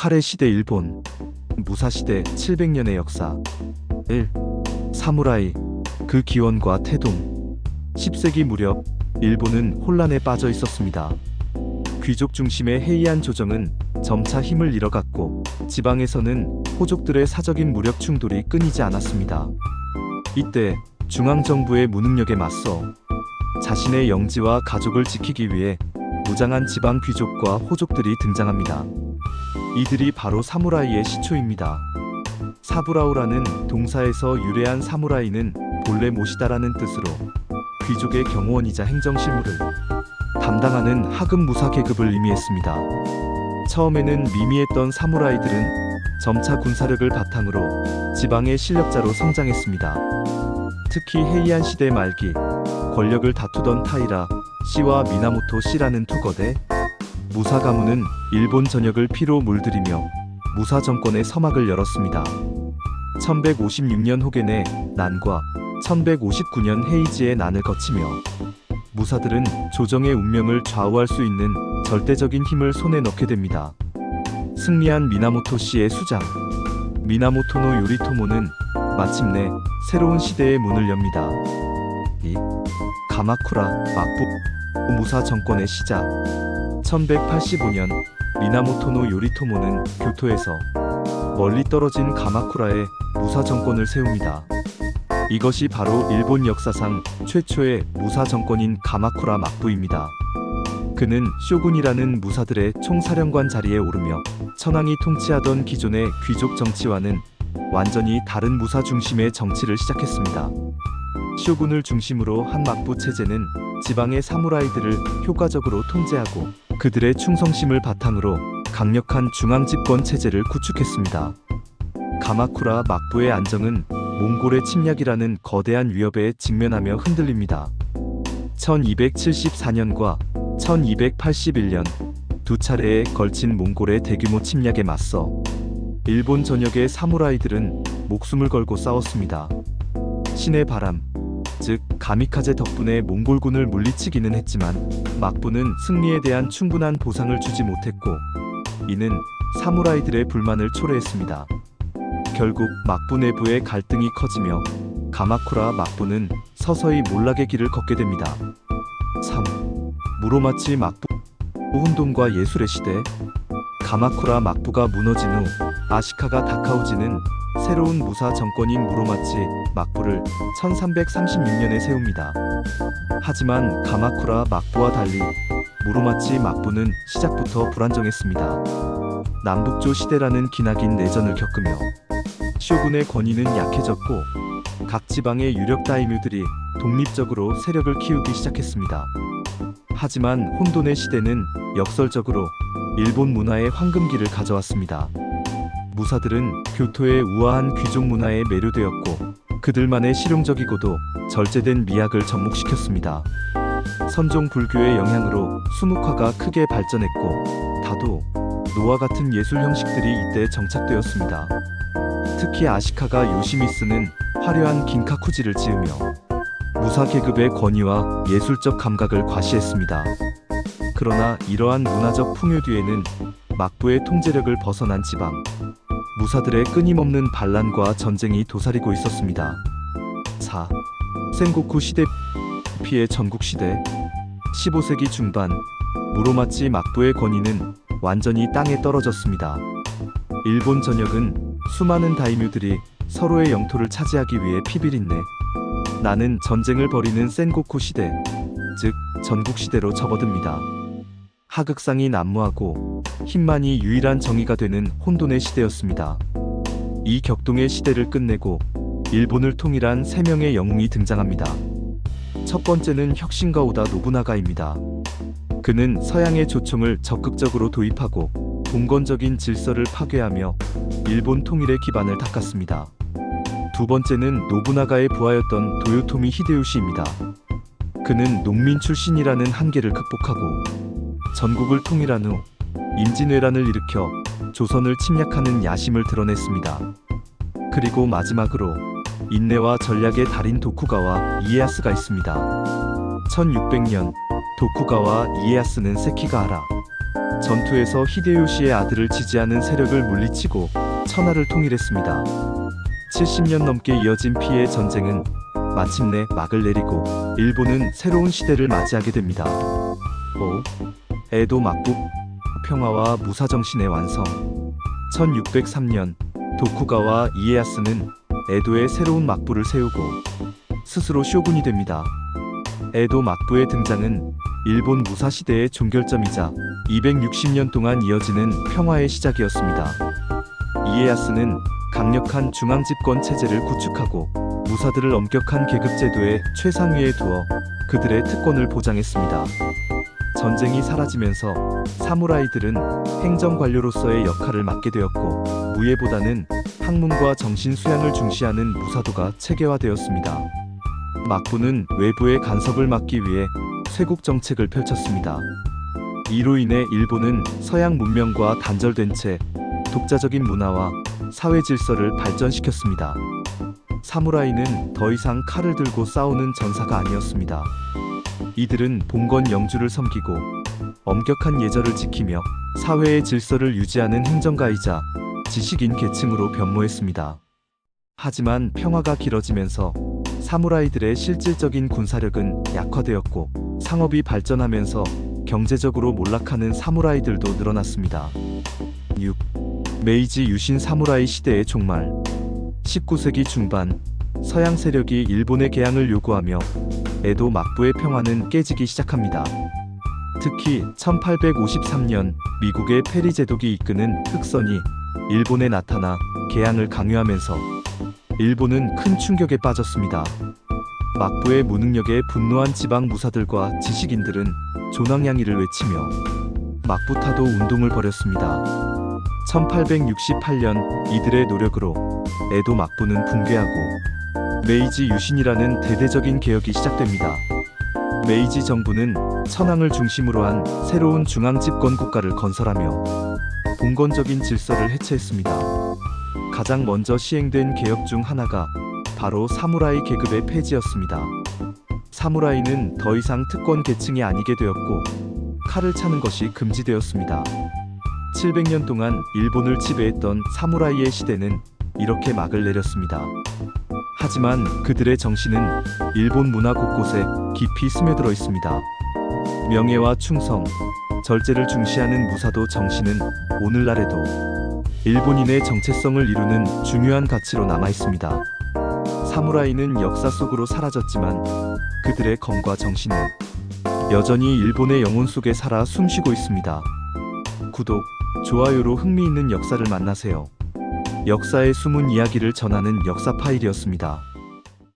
칼의 시대 일본. 무사시대 700년의 역사. 1. 사무라이, 그 기원과 태동. 10세기 무렵 일본은 혼란에 빠져 있었습니다. 귀족 중심의 해이한 조정은 점차 힘을 잃어갔고 지방에서는 호족들의 사적인 무력 충돌이 끊이지 않았습니다. 이때 중앙정부의 무능력에 맞서 자신의 영지와 가족을 지키기 위해 무장한 지방 귀족과 호족들이 등장합니다. 이들이 바로 사무라이의 시초입니다. 사부라우라는 동사에서 유래한 사무라이는 본래 모시다라는 뜻으로 귀족의 경호원이자 행정실무를 담당하는 하급 무사 계급을 의미했습니다. 처음에는 미미했던 사무라이들은 점차 군사력을 바탕으로 지방의 실력자로 성장했습니다. 특히 헤이안 시대 말기 권력을 다투던 타이라 씨와 미나모토 씨라는 두 거대 무사 가문은 일본 전역을 피로 물들이며 무사 정권의 서막을 열었습니다. 1156년 호겐의 난과 1159년 헤이지의 난을 거치며 무사들은 조정의 운명을 좌우할 수 있는 절대적인 힘을 손에 넣게 됩니다. 승리한 미나모토 씨의 수장 미나모토노 요리토모는 마침내 새로운 시대의 문을 엽니다. 2. 가마쿠라 막부 무사 정권의 시작. 1185년 미나모토노 요리토모는 교토에서 멀리 떨어진 가마쿠라에 무사 정권을 세웁니다. 이것이 바로 일본 역사상 최초의 무사 정권인 가마쿠라 막부입니다. 그는 쇼군이라는 무사들의 총사령관 자리에 오르며 천황이 통치하던 기존의 귀족 정치와는 완전히 다른 무사 중심의 정치를 시작했습니다. 쇼군을 중심으로 한 막부 체제는 지방의 사무라이들을 효과적으로 통제하고 그들의 충성심을 바탕으로 강력한 중앙 집권 체제를 구축했습니다. 가마쿠라 막부의 안정은 몽골의 침략이라는 거대한 위협에 직면하며 흔들립니다. 1274년과 1281년 두 차례에 걸친 몽골의 대규모 침략에 맞서 일본 전역의 사무라이들은 목숨을 걸고 싸웠습니다. 신의 바람, 즉 가미카제 덕분에 몽골군을 물리치기는 했지만 막부는 승리에 대한 충분한 보상을 주지 못했고 이는 사무라이들의 불만을 초래했습니다. 결국 막부 내부의 갈등이 커지며 가마쿠라 막부는 서서히 몰락의 길을 걷게 됩니다. 3. 무로마치 막부 혼돈과 예술의 시대. 가마쿠라 막부가 무너진 후 아시카가 다카우지는 새로운 무사 정권인 무로마치 막부를 1336년에 세웁니다. 하지만 가마쿠라 막부와 달리 무로마치 막부는 시작부터 불안정했습니다. 남북조 시대라는 기나긴 내전을 겪으며 쇼군의 권위는 약해졌고 각 지방의 유력 다이뮤들이 독립적으로 세력을 키우기 시작했습니다. 하지만 혼돈의 시대는 역설적으로 일본 문화의 황금기를 가져왔습니다. 무사들은 교토의 우아한 귀족 문화에 매료되었고 그들만의 실용적이고도 절제된 미학을 접목시켰습니다. 선종 불교의 영향으로 수묵화가 크게 발전했고 다도, 노와 같은 예술 형식들이 이때 정착되었습니다. 특히 아시카가 요시미스는 화려한 긴카쿠지를 지으며 무사 계급의 권위와 예술적 감각을 과시했습니다. 그러나 이러한 문화적 풍요 뒤에는 막부의 통제력을 벗어난 지방 무사들의 끊임없는 반란과 전쟁이 도사리고 있었습니다. 4. 센고쿠 시대 피해 전국시대. 15세기 중반 무로마치 막부의 권위는 완전히 땅에 떨어졌습니다. 일본 전역은 수많은 다이뮤들이 서로의 영토를 차지하기 위해 피비린내 나는 전쟁을 벌이는 센고쿠 시대, 즉 전국시대로 접어듭니다. 하극상이 난무하고 힘만이 유일한 정의가 되는 혼돈의 시대였습니다. 이 격동의 시대를 끝내고 일본을 통일한 세 명의 영웅이 등장합니다. 첫 번째는 혁신가 오다 노부나가입니다. 그는 서양의 조총을 적극적으로 도입하고 봉건적인 질서를 파괴하며 일본 통일의 기반을 닦았습니다. 두 번째는 노부나가의 부하였던 도요토미 히데요시입니다. 그는 농민 출신이라는 한계를 극복하고 전국을 통일한 후 임진왜란을 일으켜 조선을 침략하는 야심을 드러냈습니다. 그리고 마지막으로 인내와 전략의 달인 도쿠가와 이에야스가 있습니다. 1600년 도쿠가와 이에야스는 세키가하라 전투에서 히데요시의 아들을 지지하는 세력을 물리치고 천하를 통일했습니다. 70년 넘게 이어진 피해 전쟁은 마침내 막을 내리고 일본은 새로운 시대를 맞이하게 됩니다. 에도 막부 평화와 무사정신의 완성. 1603년 도쿠가와 이에야스는 에도에 새로운 막부를 세우고 스스로 쇼군이 됩니다. 에도 막부의 등장은 일본 무사시대의 종결점이자 260년 동안 이어지는 평화의 시작이었습니다. 이에야스는 강력한 중앙집권 체제를 구축하고 무사들을 엄격한 계급제도의 최상위에 두어 그들의 특권을 보장했습니다. 전쟁이 사라지면서 사무라이들은 행정관료로서의 역할을 맡게 되었고 무예보다는 학문과 정신 수양을 중시하는 무사도가 체계화되었습니다. 막부는 외부의 간섭을 막기 위해 쇄국 정책을 펼쳤습니다. 이로 인해 일본은 서양 문명과 단절된 채 독자적인 문화와 사회 질서를 발전시켰습니다. 사무라이는 더 이상 칼을 들고 싸우는 전사가 아니었습니다. 이들은 봉건 영주를 섬기고 엄격한 예절을 지키며 사회의 질서를 유지하는 행정가이자 지식인 계층으로 변모했습니다. 하지만 평화가 길어지면서 사무라이들의 실질적인 군사력은 약화되었고 상업이 발전하면서 경제적으로 몰락하는 사무라이들도 늘어났습니다. 6. 메이지 유신 사무라이 시대의 종말. 19세기 중반 서양 세력이 일본의 개항을 요구하며 에도 막부의 평화는 깨지기 시작합니다. 특히 1853년 미국의 페리 제독이 이끄는 흑선이 일본에 나타나 개항을 강요하면서 일본은 큰 충격에 빠졌습니다. 막부의 무능력에 분노한 지방 무사들과 지식인들은 존왕양이를 외치며 막부타도 운동을 벌였습니다. 1868년 이들의 노력으로 에도 막부는 붕괴하고 메이지 유신이라는 대대적인 개혁이 시작됩니다. 메이지 정부는 천황을 중심으로 한 새로운 중앙집권 국가를 건설하며 봉건적인 질서를 해체했습니다. 가장 먼저 시행된 개혁 중 하나가 바로 사무라이 계급의 폐지였습니다. 사무라이는 더 이상 특권 계층이 아니게 되었고 칼을 차는 것이 금지되었습니다. 700년 동안 일본을 지배했던 사무라이의 시대는 이렇게 막을 내렸습니다. 하지만 그들의 정신은 일본 문화 곳곳에 깊이 스며들어 있습니다. 명예와 충성, 절제를 중시하는 무사도 정신은 오늘날에도 일본인의 정체성을 이루는 중요한 가치로 남아 있습니다. 사무라이는 역사 속으로 사라졌지만 그들의 검과 정신은 여전히 일본의 영혼 속에 살아 숨쉬고 있습니다. 구독, 좋아요로 흥미있는 역사를 만나세요. 역사의 숨은 이야기를 전하는 역사 파일이었습니다.